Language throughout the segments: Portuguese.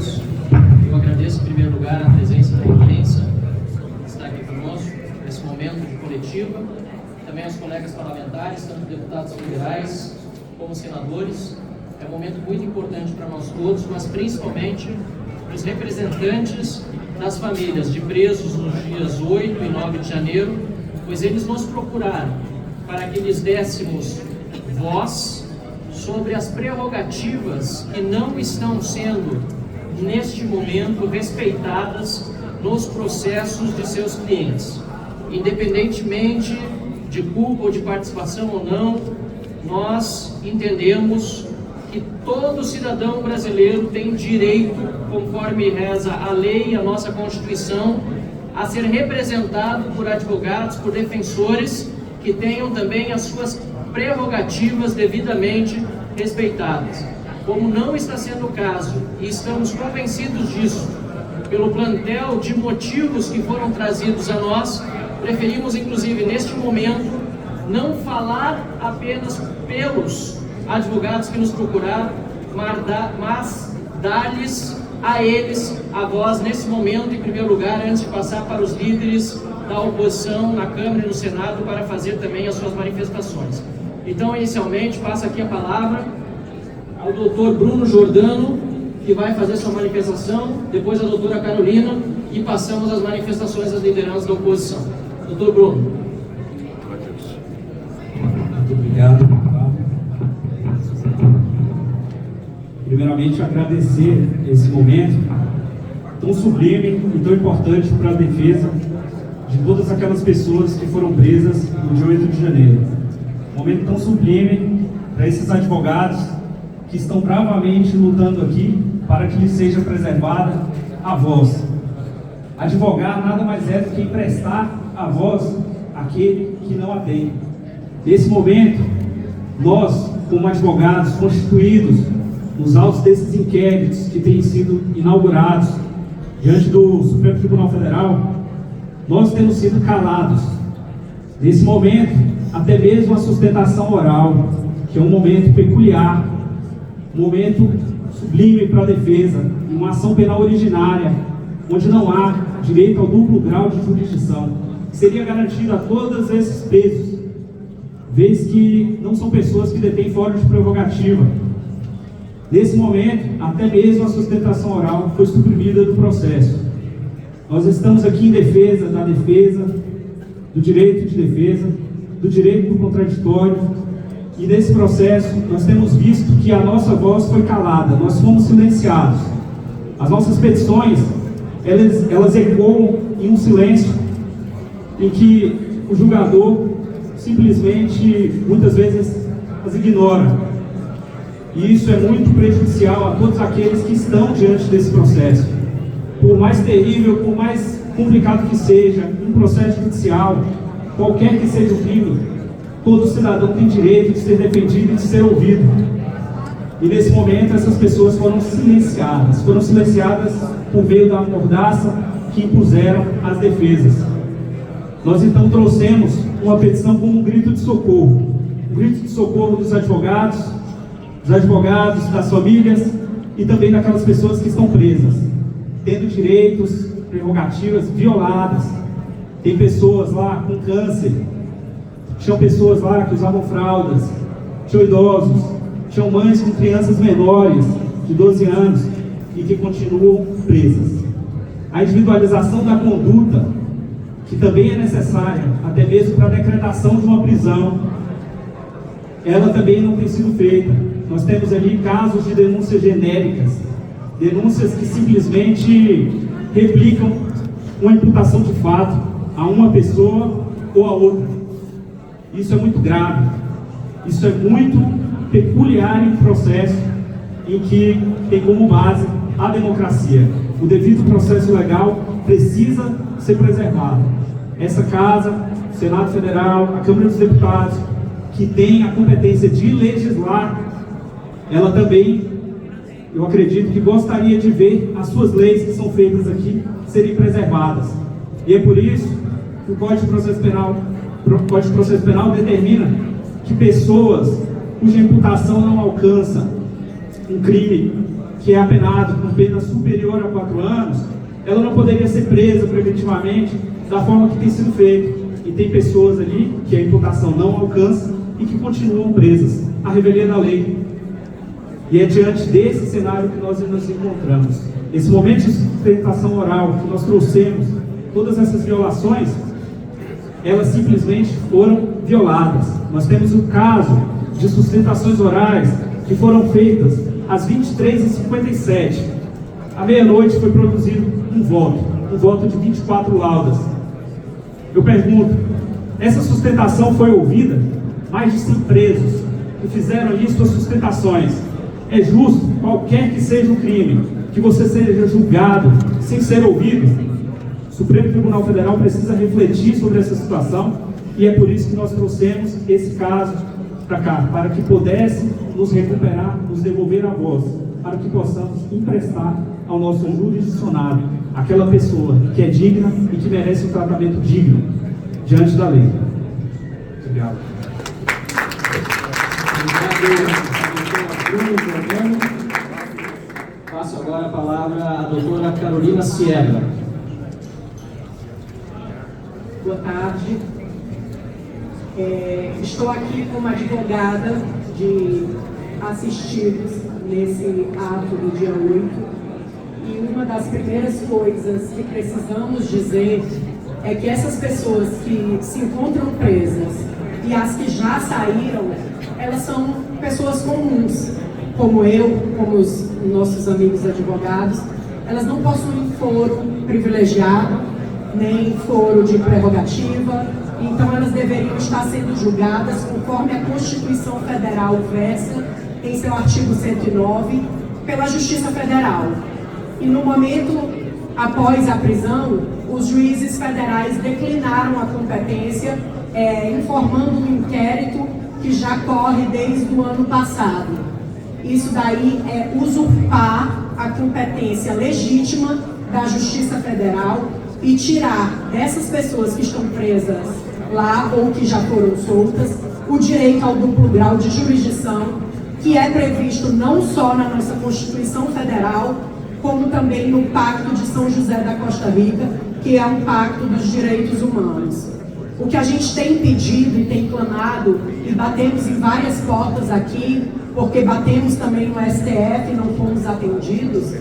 todos. Eu agradeço, em primeiro lugar, a presença da imprensa que está aqui conosco, nesse momento de coletiva. Também aos colegas parlamentares, tanto deputados federais como senadores. É um momento muito importante para nós todos, mas principalmente para os representantes das famílias de presos nos dias 8 e 9 de janeiro, pois eles nos procuraram para que lhes dessemos voz sobre as prerrogativas que não estão sendo, neste momento, respeitadas nos processos de seus clientes. Independentemente de culpa ou de participação ou não, nós entendemos que todo cidadão brasileiro tem direito, conforme reza a lei e a nossa Constituição, a ser representado por advogados, por defensores que tenham também as suas prerrogativas devidamente respeitadas. Como não está sendo o caso, e estamos convencidos disso, pelo plantel de motivos que foram trazidos a nós, preferimos, inclusive, neste momento, não falar apenas pelos advogados que nos procuraram, mas dar-lhes a eles a voz nesse momento, em primeiro lugar, antes de passar para os líderes da oposição na Câmara e no Senado para fazer também as suas manifestações. Então, inicialmente, passa aqui a palavra ao doutor Bruno Giordano, que vai fazer sua manifestação, depois a doutora Carolina, e passamos às manifestações das lideranças da oposição. Doutor Bruno. Muito obrigado. Primeiramente, agradecer esse momento tão sublime e tão importante para a defesa de todas aquelas pessoas que foram presas no dia 8 de janeiro. Um momento tão sublime para esses advogados que estão bravamente lutando aqui para que lhes seja preservada a voz. Advogar nada mais é do que emprestar a voz àquele que não a tem. Nesse momento, nós, como advogados constituídos nos autos desses inquéritos que têm sido inaugurados diante do Supremo Tribunal Federal, nós temos sido calados. Nesse momento, até mesmo a sustentação oral, que é um momento peculiar, um momento sublime para a defesa, em uma ação penal originária, onde não há direito ao duplo grau de jurisdição, que seria garantido a todos esses presos, vez que não são pessoas que detêm fórum de prerrogativa. Nesse momento, até mesmo a sustentação oral foi suprimida do processo. Nós estamos aqui em defesa da defesa, do direito de defesa, do direito do contraditório, e nesse processo nós temos visto que a nossa voz foi calada, nós fomos silenciados. As nossas petições, elas ecoam em um silêncio em que o julgador simplesmente, muitas vezes, as ignora. E isso é muito prejudicial a todos aqueles que estão diante desse processo. Por mais terrível, por mais complicado que seja um processo judicial, qualquer que seja o crime, todo cidadão tem direito de ser defendido e de ser ouvido. E nesse momento essas pessoas foram silenciadas por meio da mordaça que impuseram as defesas. Nós então trouxemos uma petição como um grito de socorro dos advogados, das famílias e também daquelas pessoas que estão presas, tendo direitos, prerrogativas violadas. Tem pessoas lá com câncer, tinham pessoas lá que usavam fraldas, tinham idosos, tinham mães com crianças menores de 12 anos e que continuam presas. A individualização da conduta, que também é necessária, até mesmo para a decretação de uma prisão, ela também não tem sido feita. Nós temos ali casos de denúncias genéricas, denúncias que simplesmente replicam uma imputação de fato a uma pessoa ou a outra. Isso é muito grave, isso é muito peculiar em um processo em que tem como base a democracia. O devido processo legal precisa ser preservado. Essa casa, o Senado Federal, a Câmara dos Deputados, que tem a competência de legislar, ela também, eu acredito que gostaria de ver as suas leis que são feitas aqui serem preservadas. E é por isso que o Código de Processo Penal determina que pessoas cuja imputação não alcança um crime que é apenado com pena superior a 4 anos, ela não poderia ser presa preventivamente da forma que tem sido feito. E tem pessoas ali que a imputação não alcança e que continuam presas, à revelia da lei. E é diante desse cenário que nós nos encontramos. Esse momento de sustentação oral que nós trouxemos, todas essas violações, elas simplesmente foram violadas. Nós temos o caso de sustentações orais que foram feitas às 23h57. À meia-noite foi produzido um voto de 24 laudas. Eu pergunto, essa sustentação foi ouvida? Mais de 100 presos que fizeram ali suas sustentações. É justo, qualquer que seja o crime, que você seja julgado sem ser ouvido? O Supremo Tribunal Federal precisa refletir sobre essa situação e é por isso que nós trouxemos esse caso para cá, para que pudesse nos recuperar, nos devolver a voz, para que possamos emprestar ao nosso jurisdicionado aquela pessoa que é digna e que merece um tratamento digno diante da lei. Obrigado. Passo agora a palavra à doutora Carolina Sierra. Boa tarde. Estou aqui como advogada de assistidos nesse ato do dia 8. E uma das primeiras coisas que precisamos dizer é que essas pessoas que se encontram presas e as que já saíram, elas são pessoas comuns, como eu, como os nossos amigos advogados. Elas não possuem foro privilegiado, nem foro de prerrogativa, então elas deveriam estar sendo julgadas conforme a Constituição Federal versa em seu artigo 109, pela Justiça Federal. E no momento após a prisão, os juízes federais declinaram a competência, informando um inquérito que já corre desde o ano passado. Isso daí é usurpar a competência legítima da Justiça Federal e tirar dessas pessoas que estão presas lá ou que já foram soltas o direito ao duplo grau de jurisdição, que é previsto não só na nossa Constituição Federal, como também no Pacto de São José da Costa Rica, que é um pacto dos direitos humanos. O que a gente tem pedido e tem clamado, e batemos em várias portas aqui, porque batemos também no STF e não fomos atendidos,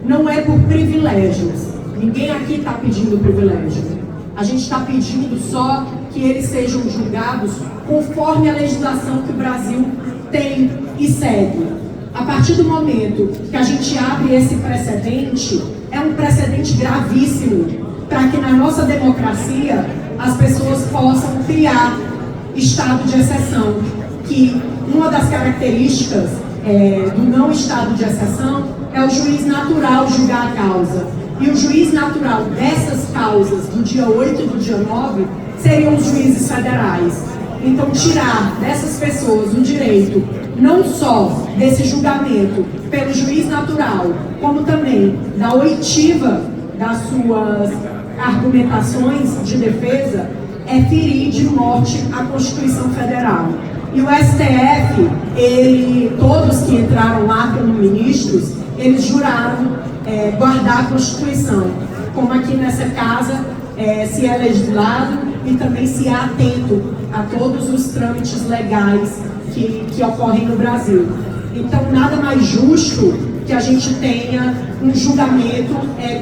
não é por privilégios. Ninguém aqui está pedindo privilégio. A gente está pedindo só que eles sejam julgados conforme a legislação que o Brasil tem e segue. A partir do momento que a gente abre esse precedente, é um precedente gravíssimo para que na nossa democracia as pessoas possam criar estado de exceção, que uma das características do não estado de exceção é o juiz natural julgar a causa. E o juiz natural dessas causas, do dia 8 e do dia 9, seriam os juízes federais. Então, tirar dessas pessoas o direito, não só desse julgamento pelo juiz natural, como também da oitiva das suas argumentações de defesa, é ferir de morte a Constituição Federal. E o STF, todos que entraram lá como ministros, eles juraram guardar a Constituição, como aqui nessa casa se é legislado e também se é atento a todos os trâmites legais que ocorrem no Brasil. Então, nada mais justo que a gente tenha um julgamento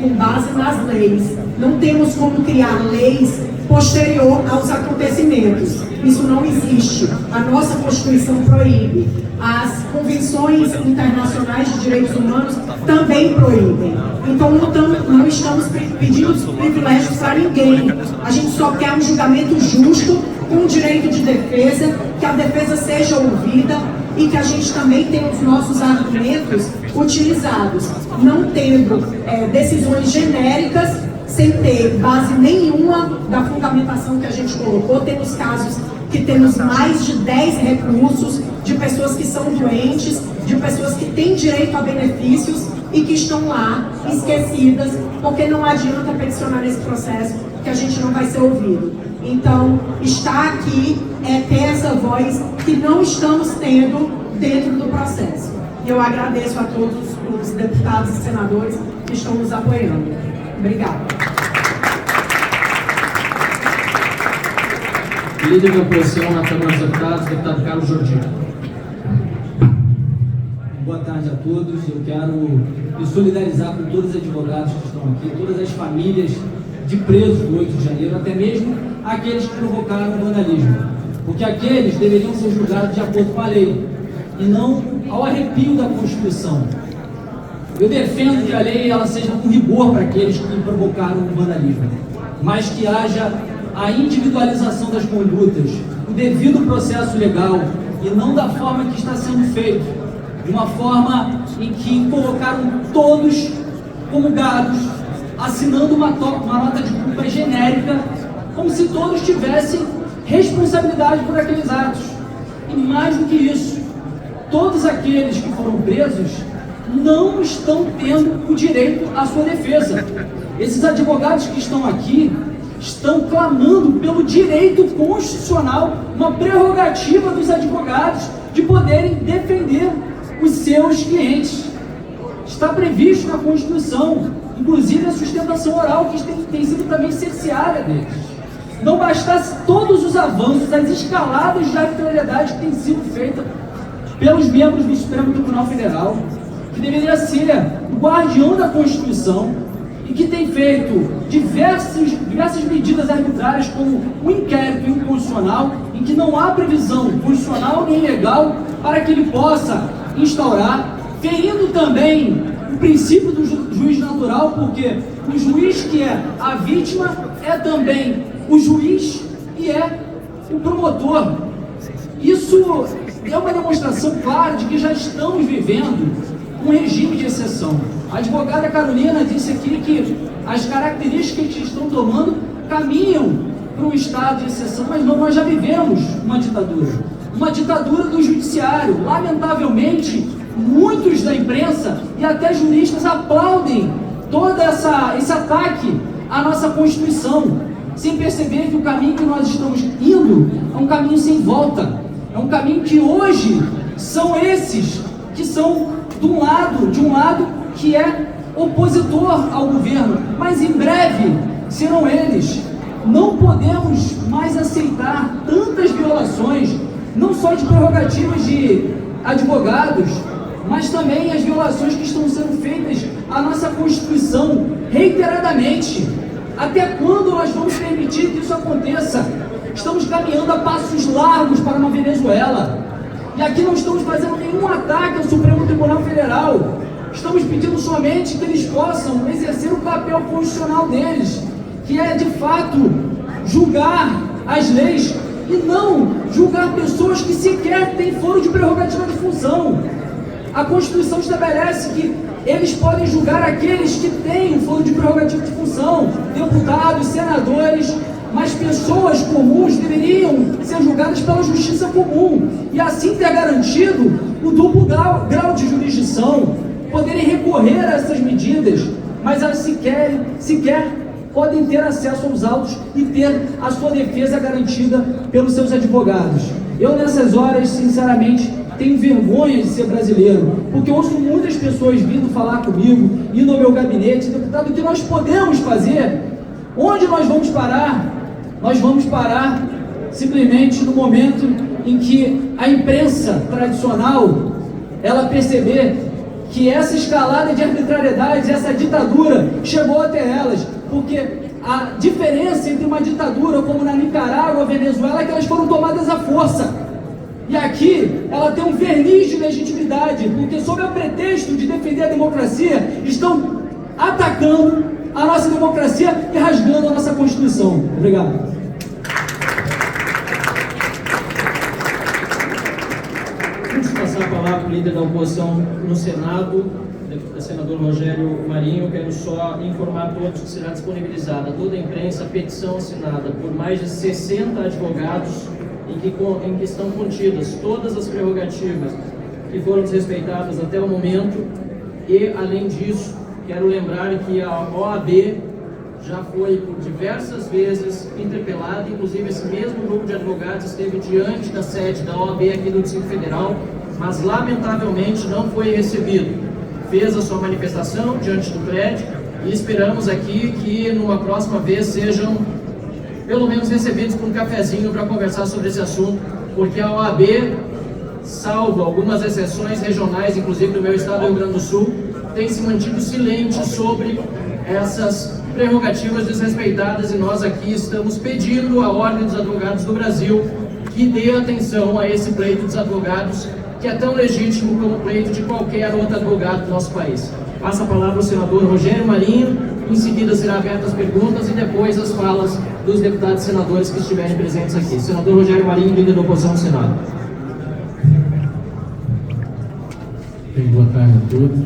com base nas leis. Não temos como criar leis posterior aos acontecimentos. Isso não existe. A nossa Constituição proíbe. As convenções internacionais de direitos humanos também proíbem. Então não estamos pedindo privilégios para ninguém. A gente só quer um julgamento justo, com direito de defesa, que a defesa seja ouvida e que a gente também tenha os nossos argumentos utilizados, não tendo decisões genéricas sem ter base nenhuma da fundamentação que a gente colocou. Temos casos que temos mais de 10 recursos de pessoas que são doentes, de pessoas que têm direito a benefícios e que estão lá esquecidas, porque não adianta peticionar nesse processo que a gente não vai ser ouvido. Então, estar aqui é ter essa voz que não estamos tendo dentro do processo. E eu agradeço a todos os deputados e senadores que estão nos apoiando. Obrigada. Líder da oposição na Câmara dos Deputados, deputado Carlos Jordi. Boa tarde a todos. Eu quero me solidarizar com todos os advogados que estão aqui, todas as famílias de presos do 8 de janeiro, até mesmo aqueles que provocaram o vandalismo. Porque aqueles deveriam ser julgados de acordo com a lei e não ao arrepio da Constituição. Eu defendo que a lei ela seja com rigor para aqueles que provocaram o vandalismo, mas que haja a individualização das condutas, o devido processo legal e não da forma que está sendo feito, de uma forma em que colocaram todos como gados, assinando uma nota de culpa genérica, como se todos tivessem responsabilidade por aqueles atos. E mais do que isso, todos aqueles que foram presos não estão tendo o direito à sua defesa. Esses advogados que estão aqui estão clamando pelo direito constitucional, uma prerrogativa dos advogados de poderem defender os seus clientes. Está previsto na Constituição, inclusive a sustentação oral, que tem sido também cerceada deles. Não bastasse todos os avanços, as escaladas de arbitrariedade que têm sido feitas pelos membros do Supremo Tribunal Federal, que deveria ser o guardião da Constituição e que tem feito diversas medidas arbitrárias, como um inquérito inconstitucional, em que não há previsão constitucional nem legal para que ele possa instaurar, ferindo também o princípio do juiz natural, porque o juiz que é a vítima é também o juiz e é o promotor. Isso é uma demonstração clara de que já estamos vivendo um regime de exceção. A advogada Carolina disse aqui que as características que estão tomando caminham para um estado de exceção, mas não, nós já vivemos uma ditadura do judiciário. Lamentavelmente, muitos da imprensa e até juristas aplaudem todo esse ataque à nossa Constituição, sem perceber que o caminho que nós estamos indo é um caminho sem volta. É um caminho que hoje são esses que são de um lado que é opositor ao governo, mas em breve serão eles. Não podemos mais aceitar tantas violações, não só de prerrogativas de advogados, mas também as violações que estão sendo feitas à nossa Constituição reiteradamente. Até quando nós vamos permitir que isso aconteça? Estamos caminhando a passos largos para uma Venezuela. E aqui não estamos fazendo nenhum ataque ao Supremo Tribunal Federal. Estamos pedindo somente que eles possam exercer o papel constitucional deles, que é, de fato, julgar as leis e não julgar pessoas que sequer têm foro de prerrogativa de função. A Constituição estabelece que eles podem julgar aqueles que têm o foro de prerrogativa de função, deputados, senadores, mas pessoas comuns deveriam ser julgadas pela justiça comum e assim ter garantido o duplo grau de jurisdição, poderem recorrer a essas medidas, mas elas sequer podem ter acesso aos autos e ter a sua defesa garantida pelos seus advogados. Eu, nessas horas, sinceramente, tenho vergonha de ser brasileiro, porque eu ouço muitas pessoas vindo falar comigo, indo ao meu gabinete: deputado, o que nós podemos fazer? Onde nós vamos parar? Nós vamos parar simplesmente no momento em que a imprensa tradicional, ela perceber que essa escalada de arbitrariedade, essa ditadura chegou até elas, porque a diferença entre uma ditadura como na Nicarágua ou Venezuela é que elas foram tomadas à força. E aqui ela tem um verniz de legitimidade, porque sob o pretexto de defender a democracia, estão atacando a nossa democracia e rasgando a nossa Constituição. Obrigado. Antes de passar a palavra para o líder da oposição no Senado, o senador Rogério Marinho, eu quero só informar a todos que será disponibilizada a toda a imprensa a petição assinada por mais de 60 advogados em que estão contidas todas as prerrogativas que foram desrespeitadas até o momento. E, além disso, quero lembrar que a OAB já foi por diversas vezes interpelada, inclusive esse mesmo grupo de advogados esteve diante da sede da OAB aqui do Distrito Federal mas lamentavelmente não foi recebido. Fez a sua manifestação diante do prédio e esperamos aqui que numa próxima vez sejam pelo menos recebidos com um cafezinho para conversar sobre esse assunto, porque a OAB, salvo algumas exceções regionais, inclusive do meu estado, Rio Grande do Sul, tem se mantido silente sobre essas prerrogativas desrespeitadas, e nós aqui estamos pedindo à Ordem dos Advogados do Brasil que dê atenção a esse pleito dos advogados, que é tão legítimo como o pleito de qualquer outro advogado do nosso país. Passa a palavra ao senador Rogério Marinho, em seguida serão abertas as perguntas e depois as falas dos deputados e senadores que estiverem presentes aqui. Senador Rogério Marinho, líder da oposição no Senado. Boa tarde a todos.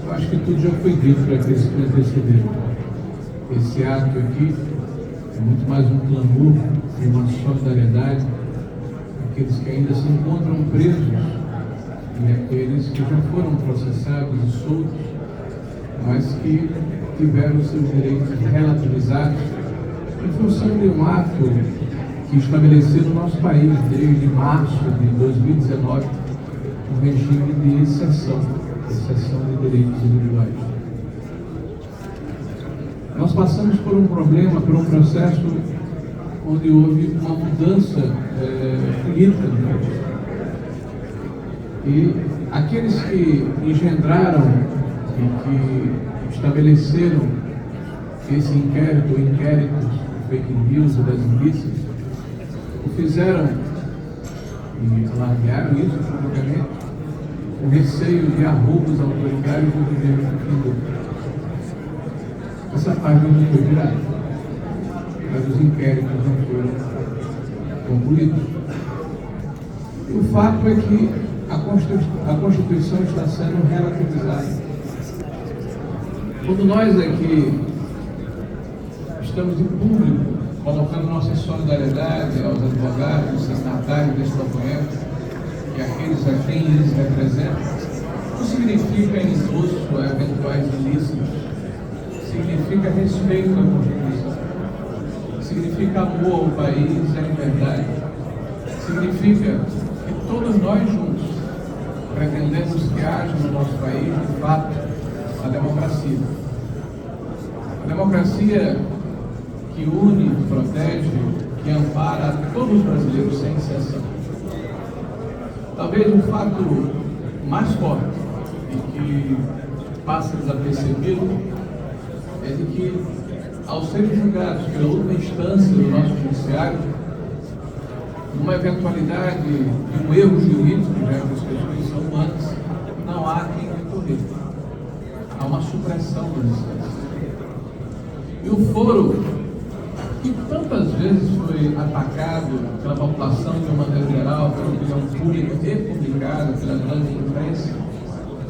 Eu acho que tudo já foi dito para aqueles que me antecederam. Esse ato aqui é muito mais um clamor e uma solidariedade àqueles que ainda se encontram presos e aqueles que já foram processados e soltos, mas que tiveram seus direitos relativizados em função de um ato que estabeleceu no nosso país desde março de 2019 um regime de exceção de direitos individuais. Nós passamos por um problema, por um processo onde houve uma mudança política no país. E aqueles que engendraram e que estabeleceram esse inquérito ou inquéritos fake news ou das milícias, o fizeram e alardearam isso publicamente, o receio de arroubos autoritários do governo do Kindle. Essa página não foi virada, mas os inquéritos não foram concluídos. E o fato é que a Constituição está sendo relativizada. Quando nós aqui estamos em público, colocando nossa solidariedade aos advogados, signatários deste documento e aqueles a quem eles representam, não significa endosso a eventuais ilícitos, significa respeito à Constituição, significa amor ao país e à liberdade, significa que todos nós juntos pretendemos que haja no nosso país, de fato, a democracia. A democracia que une, protege, que ampara todos os brasileiros sem exceção. Talvez o fato mais forte e que passa desapercebido é de que, ao serem julgados pela última instância do nosso judiciário, numa eventualidade de um erro jurídico, já que as questões são humanas, não há quem recorrer. Há uma supressão das instâncias. E o foro, que tantas vezes foi atacado pela população de uma maneira geral, pela opinião pública e publicada pela grande imprensa,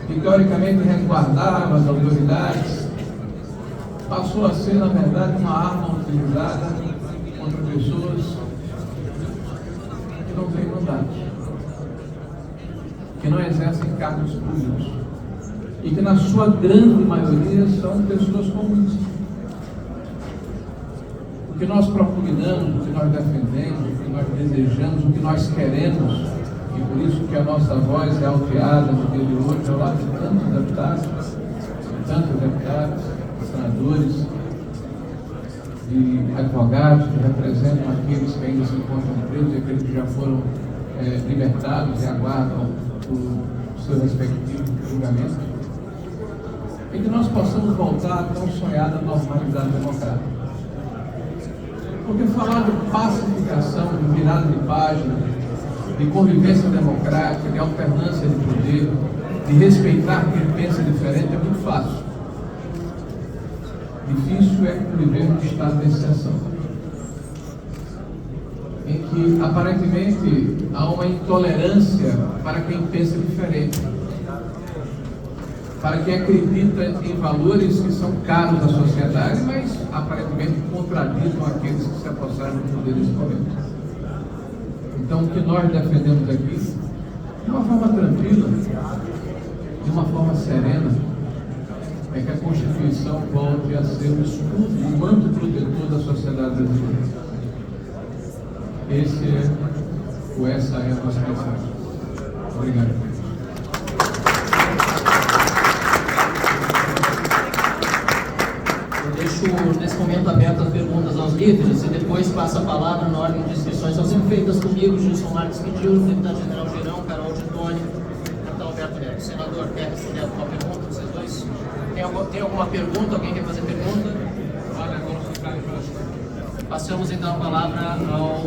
que teoricamente resguardava as autoridades, passou a ser, na verdade, uma arma utilizada contra pessoas que não têm mandatos, que não exercem cargos públicos e que, na sua grande maioria, são pessoas comuns. O que nós propugnamos, o que nós defendemos, o que nós desejamos, o que nós queremos, e por isso que a nossa voz é alteada no dia de hoje ao lado de tantos deputados, senadores e advogados que representam aqueles que ainda se encontram presos e aqueles que já foram libertados e aguardam o seu respectivo julgamento, e que nós possamos voltar à tão sonhada normalidade democrática. Porque falar de pacificação, de virada de página, de convivência democrática, de alternância de poder, de respeitar quem pensa diferente é muito fácil. Difícil é viver num estado de exceção, em que aparentemente há uma intolerância para quem pensa diferente, para quem acredita em valores que são caros à sociedade, mas aparentemente contraditam aqueles que se apossaram do poder nesse momento. Então, o que nós defendemos aqui, de uma forma tranquila, de uma forma serena, é que a Constituição volte a ser o escudo, o manto protetor da sociedade brasileira. Essa é a nossa mensagem. Obrigado. Eu deixo nesse momento aberto as perguntas aos líderes e depois passo a palavra na ordem de inscrições. São sempre feitas comigo, Gilson Marques pediu, deputado-general Girão, Carol de Tony, capitão Alberto Neves. Senador, quer responder alguma pergunta, vocês dois? Tem alguma pergunta? Alguém quer fazer pergunta? Passamos então a palavra ao